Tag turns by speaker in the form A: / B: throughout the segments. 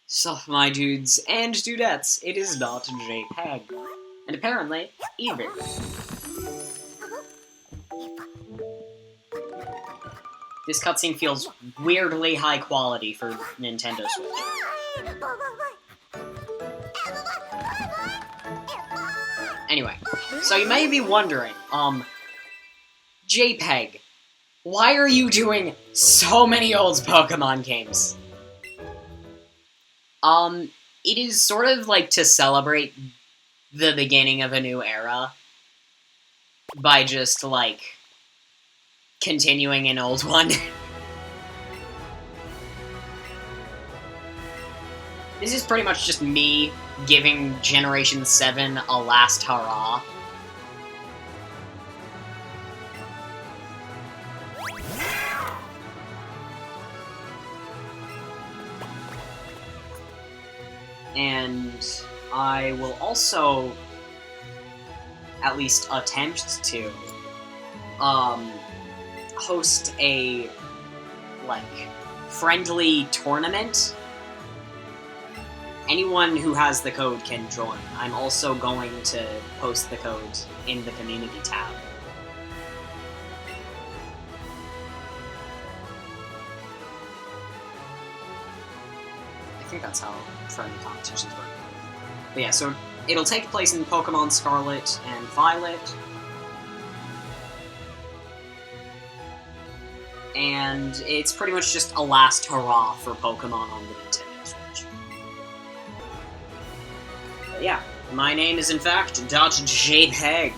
A: Sup, my dudes and dudettes, it is not JPEG. And apparently, Eevee. This cutscene feels weirdly high quality for Nintendo Switch. Anyway, so you may be wondering, JPEG, why are you doing so many old Pokemon games? It is sort of like to celebrate the beginning of a new era by just, like, continuing an old one. This is pretty much just me giving Generation 7 a last hurrah. And I will also at least attempt to host a, like, friendly tournament. Anyone who has the code can join. I'm also going to post the code in the community tab. I think that's how friendly competitions work. But yeah, so it'll take place in Pokemon Scarlet and Violet. And it's pretty much just a last hurrah for Pokemon on the Nintendo Switch. But yeah, my name is in fact .jpeg.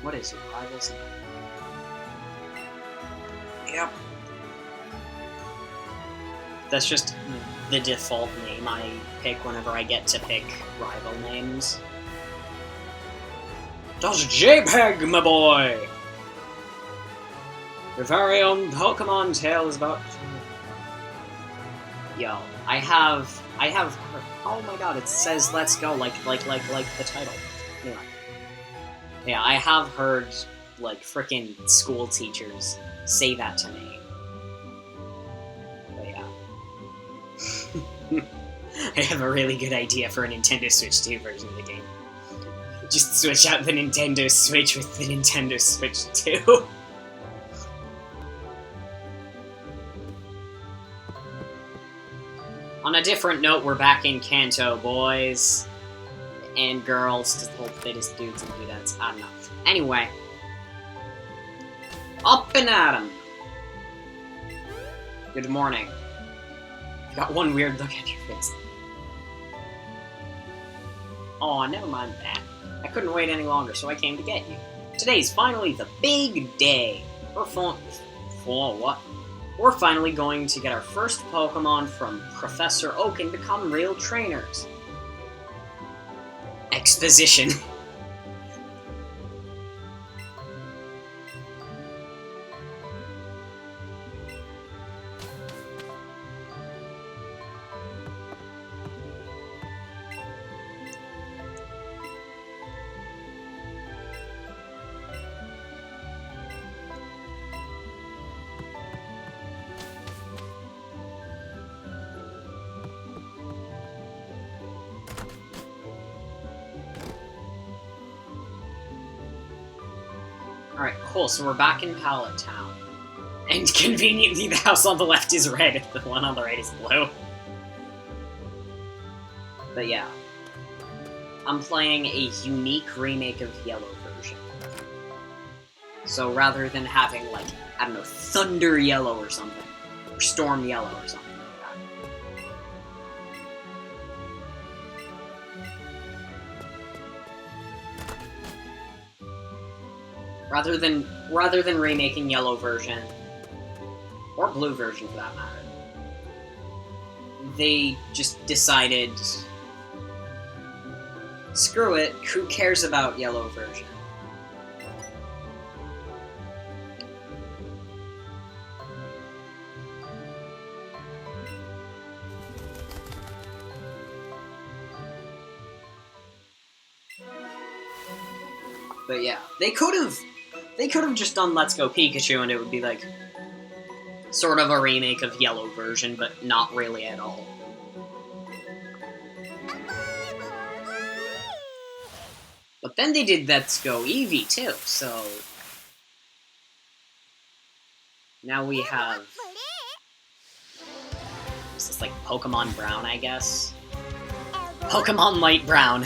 A: What is it? Rivals? Yep. That's just the default name I pick whenever I get to pick rival names. That's JPEG, my boy! Your very own Pokemon tale is about... Yo, I have... Oh my god, it says let's go, like the title. Anyway. Yeah, I have heard, like, frickin' school teachers say that to me. But yeah. I have a really good idea for a Nintendo Switch 2 version of the game. Just switch out the Nintendo Switch with the Nintendo Switch 2. On a different note, we're back in Kanto, boys. And girls, because the whole bit is dudes and dudettes. I don't know. Anyway. Up and at 'em. Good morning. You got one weird look at your face. Aw, never mind that. I couldn't wait any longer, so I came to get you. Today's finally the big day. We're finally going to get our first Pokemon from Professor Oak and become real trainers. Exposition. Alright, cool, so we're back in Pallet Town. And conveniently the house on the left is red, the one on the right is blue. But yeah. I'm playing a unique remake of Yellow version. So rather than having, like, I don't know, Thunder Yellow or something, or Storm Yellow or something like that. Rather than remaking Yellow version, or Blue version for that matter, they just decided, screw it, who cares about Yellow version? But yeah, they could have just done Let's Go Pikachu, and it would be like sort of a remake of Yellow version, but not really at all. But then they did Let's Go Eevee too, so now we have, is this like Pokemon Brown, I guess? Pokemon Light Brown.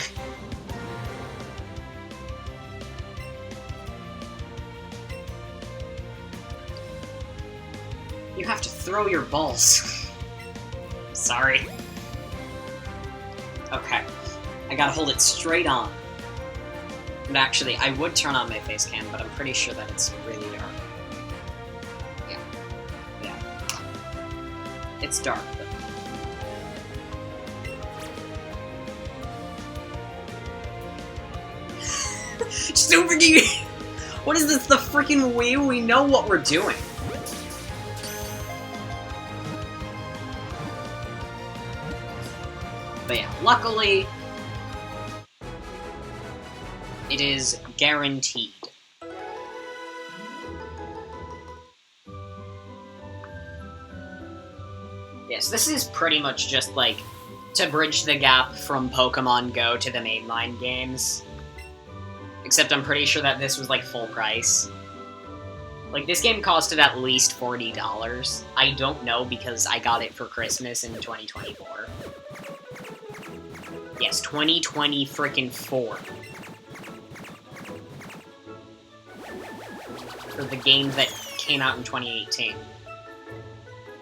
A: You have to throw your balls. Sorry. Okay. I gotta hold it straight on. And actually, I would turn on my face cam, but I'm pretty sure that it's really dark. Yeah. Yeah. It's dark, but... Just don't forget... What is this, the freaking Wii? We know what we're doing. But yeah, luckily, it is guaranteed. Yes, this is pretty much just like to bridge the gap from Pokemon Go to the mainline games. Except I'm pretty sure that this was like full price. Like, this game costed at least $40. I don't know because I got it for Christmas in 2024. Yes, 2020 frickin' 4. For the game that came out in 2018.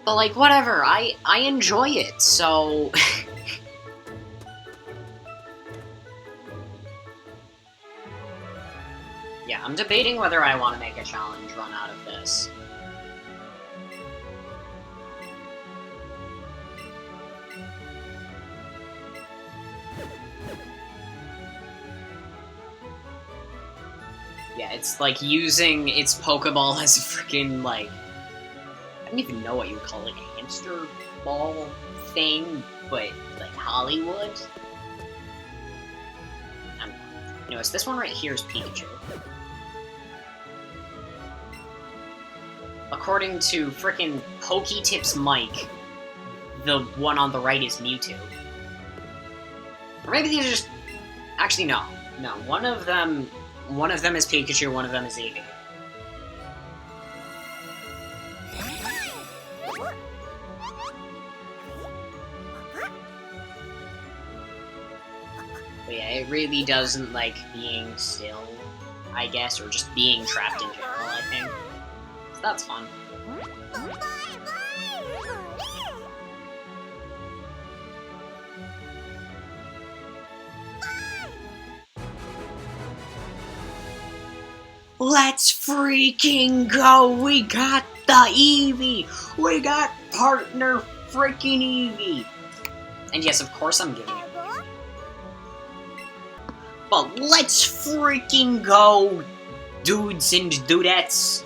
A: But, like, whatever, I enjoy it, so... Yeah, I'm debating whether I want to make a challenge run out of this. Yeah, it's like using its Pokeball as a freaking, like... I don't even know what you would call it, a hamster ball thing, but, like, Hollywood? I don't know. Anyways, this one right here is Pikachu. According to frickin' PokeTips Mike, the one on the right is Mewtwo. Or maybe these are just... Actually, no. No, one of them is Pikachu, one of them is Eevee. But yeah, it really doesn't like being still, I guess, or just being trapped in general, I think. So that's fun. Let's freaking go! We got the Eevee! We got partner freaking Eevee! And yes, of course I'm giving it. But let's freaking go, dudes and dudettes!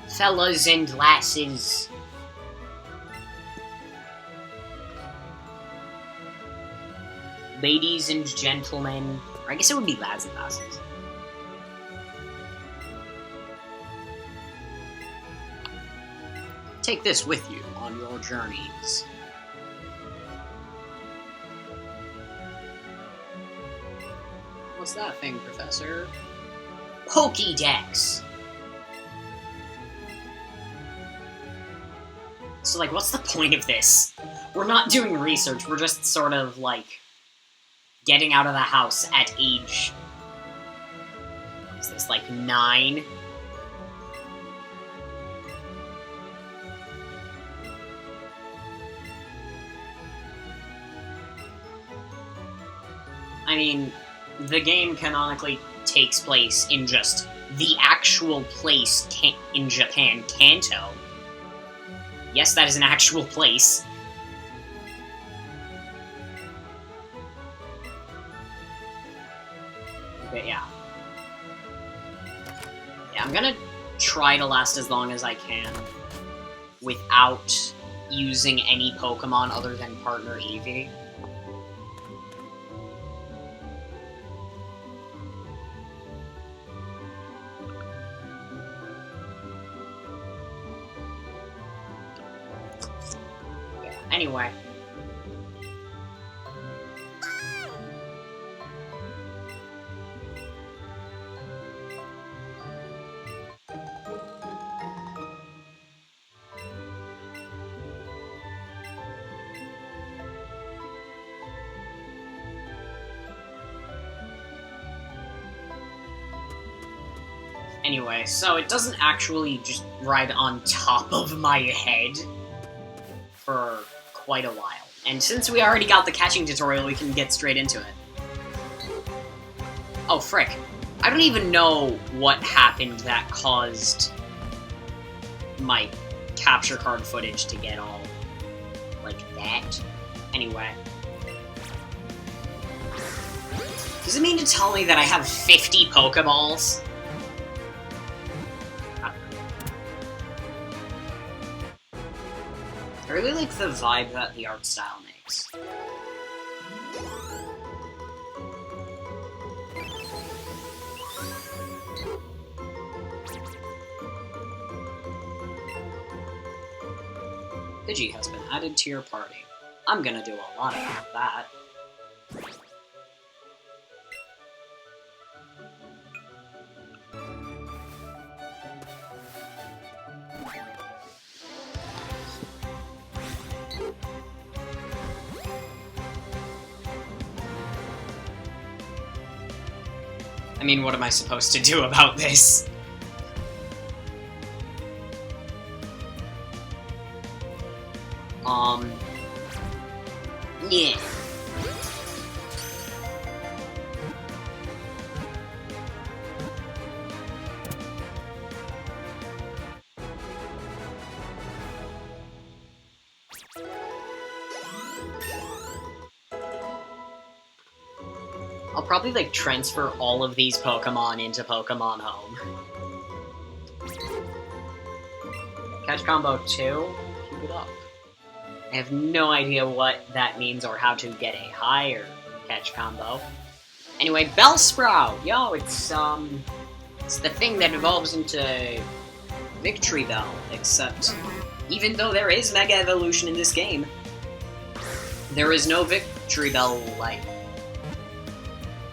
A: Fellas and lasses. Ladies and gentlemen. Or I guess it would be lads and lasses. Take this with you on your journeys. What's that thing, Professor? Pokédex! So, like, what's the point of this? We're not doing research, we're just sort of, like, getting out of the house at age... What is this, like, 9? I mean, the game canonically takes place in just the actual place in Japan, Kanto. Yes, that is an actual place. But yeah. Yeah, I'm gonna try to last as long as I can without using any Pokemon other than partner Eevee. Anyway. Anyway, so it doesn't actually just ride on top of my head for quite a while. And since we already got the catching tutorial, we can get straight into it. Oh, frick. I don't even know what happened that caused my capture card footage to get all like that. Anyway. Does it mean to tell me that I have 50 Pokeballs? I really like the vibe that the art style makes. Pidgey has been added to your party. I'm gonna do a lot of that. I mean, what am I supposed to do about this? Yeah. I'll probably, like, transfer all of these Pokemon into Pokemon Home. Catch Combo 2? Keep it up. I have no idea what that means or how to get a higher catch combo. Anyway, Bellsprout! Yo, it's the thing that evolves into Victory Bell, except even though there is Mega Evolution in this game, there is no Victory Bell Light.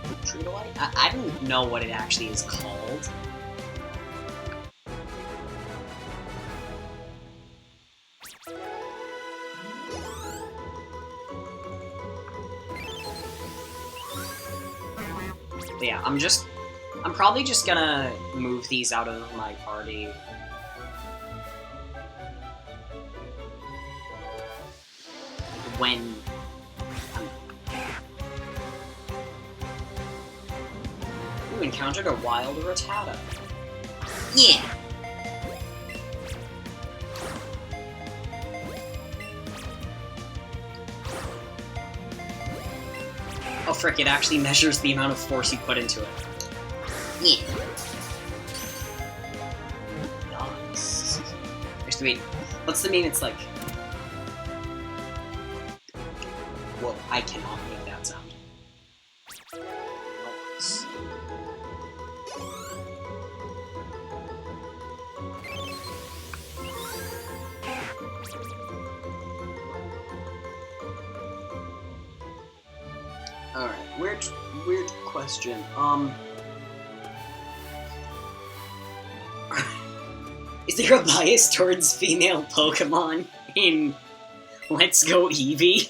A: Victory Bell Light? I don't know what it actually is called. But yeah, I'm probably just gonna move these out of my party. When you encountered a wild Rattata. Yeah! Oh frick, it actually measures the amount of force you put into it. Yeah. Nice. Wait, what's the meme? It's like... Whoa, I cannot make that sound. Nice. Alright, weird question. Is there a bias towards female Pokemon in Let's Go Eevee?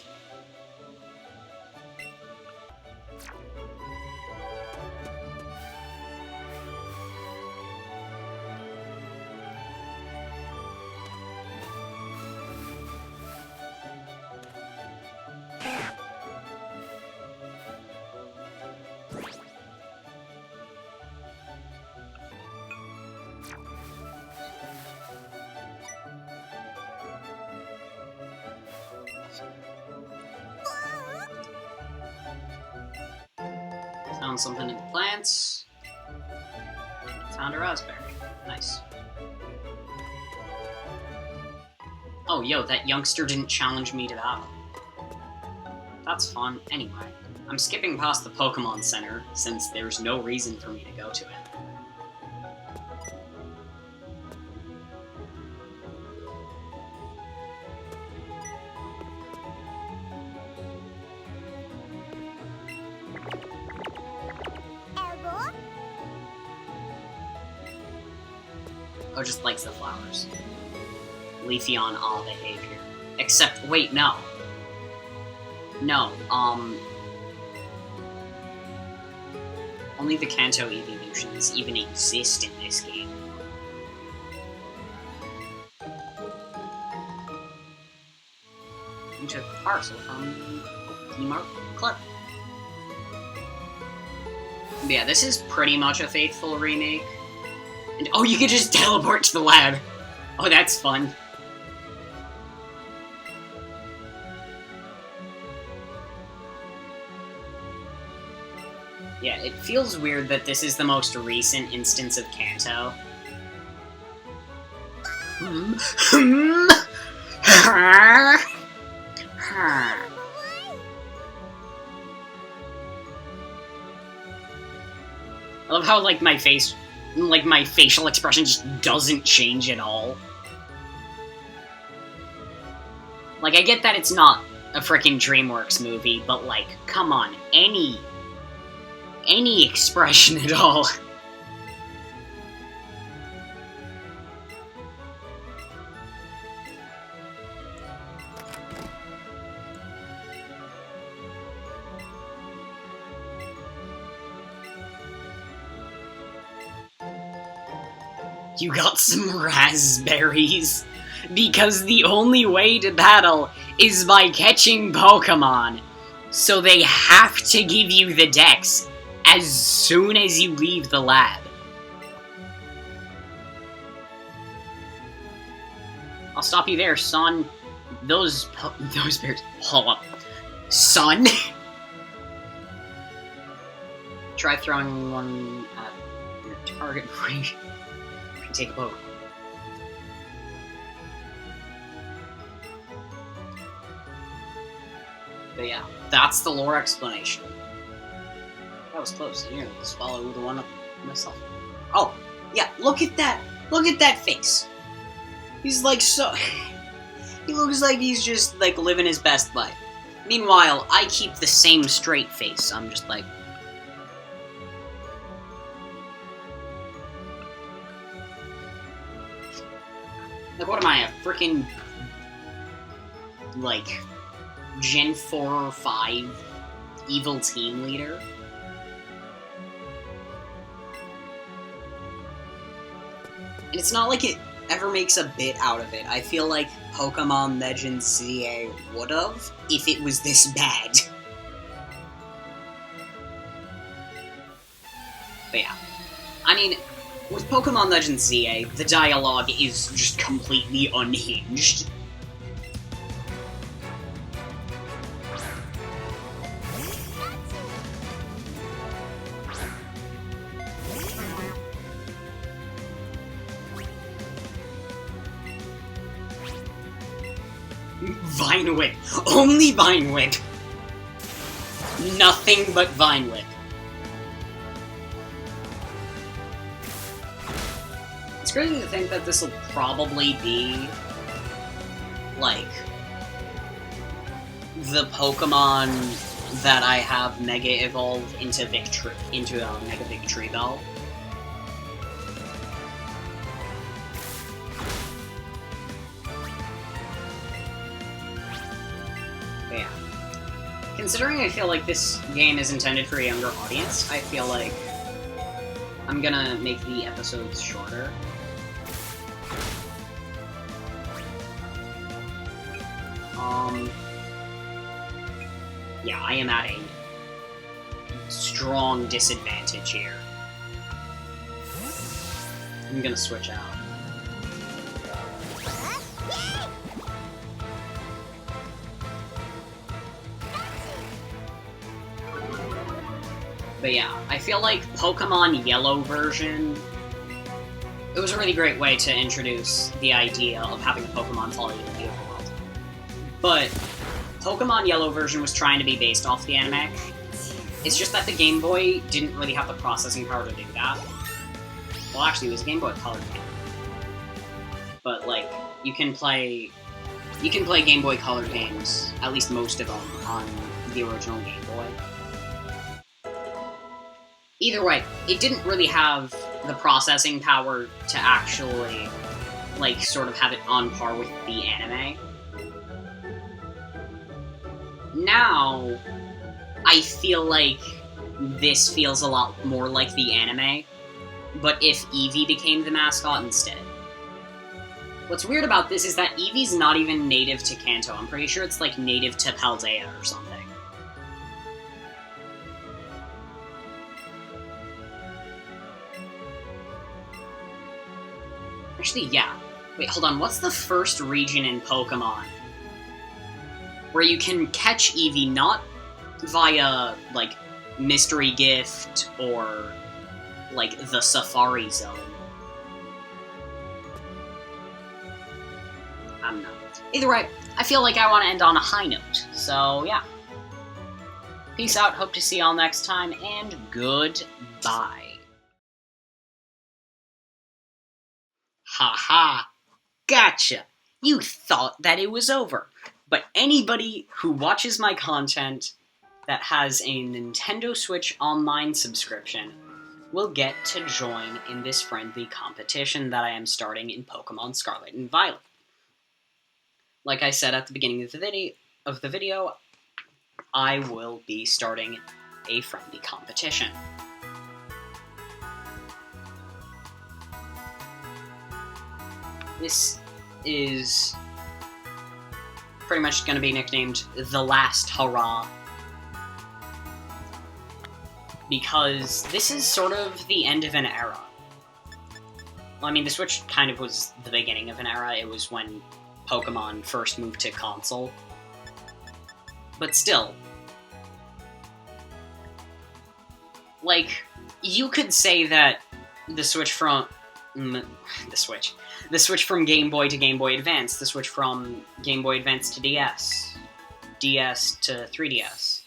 A: Found something in the plants. Found a raspberry. Nice. Oh, yo, that youngster didn't challenge me to battle. That's fun. Anyway, I'm skipping past the Pokemon Center, since there's no reason for me to go to it. Oh, just likes the flowers. Leafy on all behavior. Except, wait, no. No, only the Kanto evolutions even exist in this game. Into a parcel from Mark Clip. Yeah, this is pretty much a faithful remake. And oh, you can just teleport to the lab! Oh, that's fun. Yeah, it feels weird that this is the most recent instance of Kanto. I love how, like, my facial expression just doesn't change at all. Like, I get that it's not a frickin' DreamWorks movie, but, like, come on, any expression at all. You got some raspberries? Because the only way to battle is by catching Pokémon. So they have to give you the dex as soon as you leave the lab. I'll stop you there, son. Those bears. Hold up. Son? Try throwing one at your target before you can take a Poke. But yeah, that's the lore explanation. That was close. Here, let's follow the one up myself. Oh, yeah, look at that! Look at that face! He's like so... he looks like he's just, like, living his best life. Meanwhile, I keep the same straight face. I'm just like... like, what am I, a frickin'... like... Gen 4 or 5 evil team leader? And it's not like it ever makes a bit out of it. I feel like Pokémon Legends ZA would've, if it was this bad. But yeah. I mean, with Pokémon Legends ZA, the dialogue is just completely unhinged. Vine Whip. Only Vine Whip. Nothing but Vine Whip. It's crazy to think that this will probably be, like, the Pokemon that I have Mega Evolve into a Mega Victory Bell. Yeah. Considering I feel like this game is intended for a younger audience, I feel like I'm gonna make the episodes shorter. Yeah, I am at a strong disadvantage here. I'm gonna switch out. But yeah, I feel like Pokemon Yellow version, it was a really great way to introduce the idea of having a Pokemon follow you in the overworld. But Pokemon Yellow version was trying to be based off the anime. It's just that the Game Boy didn't really have the processing power to do that. Well, actually, it was a Game Boy Color game. But, like, you can play Game Boy Color games, at least most of them, on the original Game Boy. Either way, it didn't really have the processing power to actually, like, sort of have it on par with the anime. Now, I feel like this feels a lot more like the anime, but if Eevee became the mascot instead. What's weird about this is that Eevee's not even native to Kanto. I'm pretty sure it's, like, native to Paldea or something. Actually, yeah. Wait, hold on. What's the first region in Pokémon where you can catch Eevee not via, like, Mystery Gift or, like, the Safari Zone? I don't know. Either way, I feel like I want to end on a high note. So, yeah. Peace out. Hope to see y'all next time, and goodbye. Haha. Gotcha! You thought that it was over. But anybody who watches my content that has a Nintendo Switch Online subscription will get to join in this friendly competition that I am starting in Pokemon Scarlet and Violet. Like I said at the beginning of the video, I will be starting a friendly competition. This is pretty much going to be nicknamed The Last Hurrah, because this is sort of the end of an era. Well, I mean, the Switch kind of was the beginning of an era. It was when Pokemon first moved to console. But still, like, you could say that the Switch from Game Boy to Game Boy Advance, the Switch from Game Boy Advance to DS, DS to 3DS,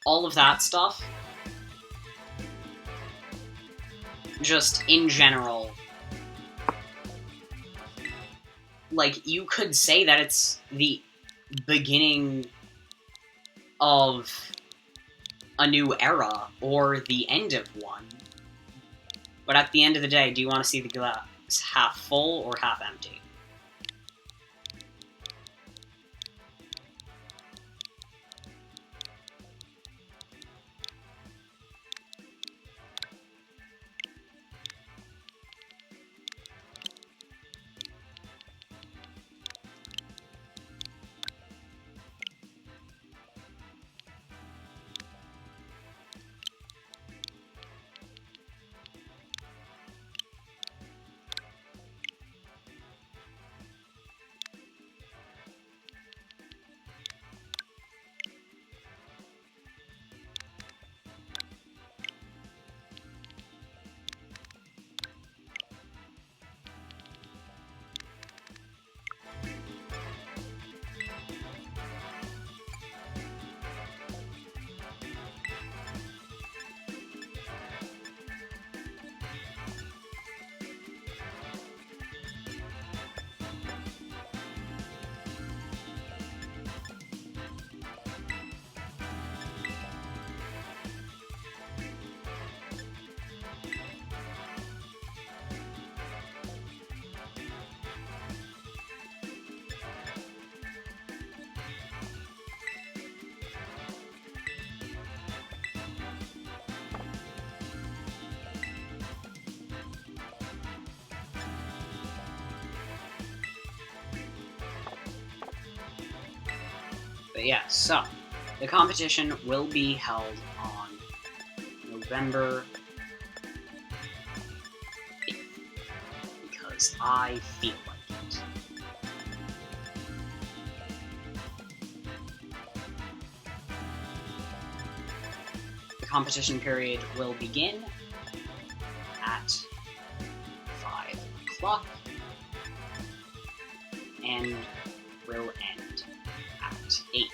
A: all of that stuff, just in general, like, you could say that it's the beginning of a new era, or the end of one. But at the end of the day, do you want to see the glass half full or half empty? But yeah, so, the competition will be held on November 8th, because I feel like it. The competition period will begin at 5 o'clock, and will end at 8.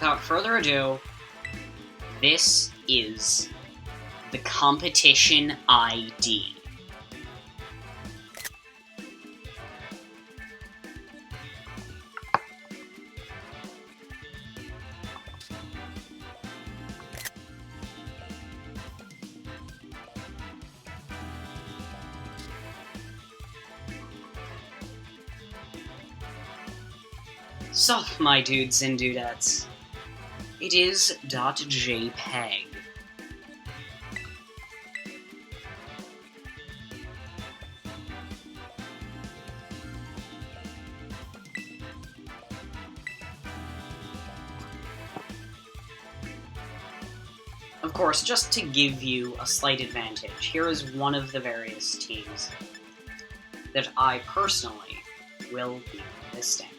A: without further ado, this is the competition ID. So, my dudes and dudettes, it is .jpg. Of course, just to give you a slight advantage, here is one of the various teams that I personally will be listing.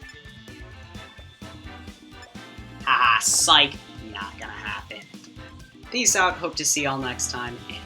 A: Haha, psych, not gonna happen. Peace out, hope to see y'all next time, and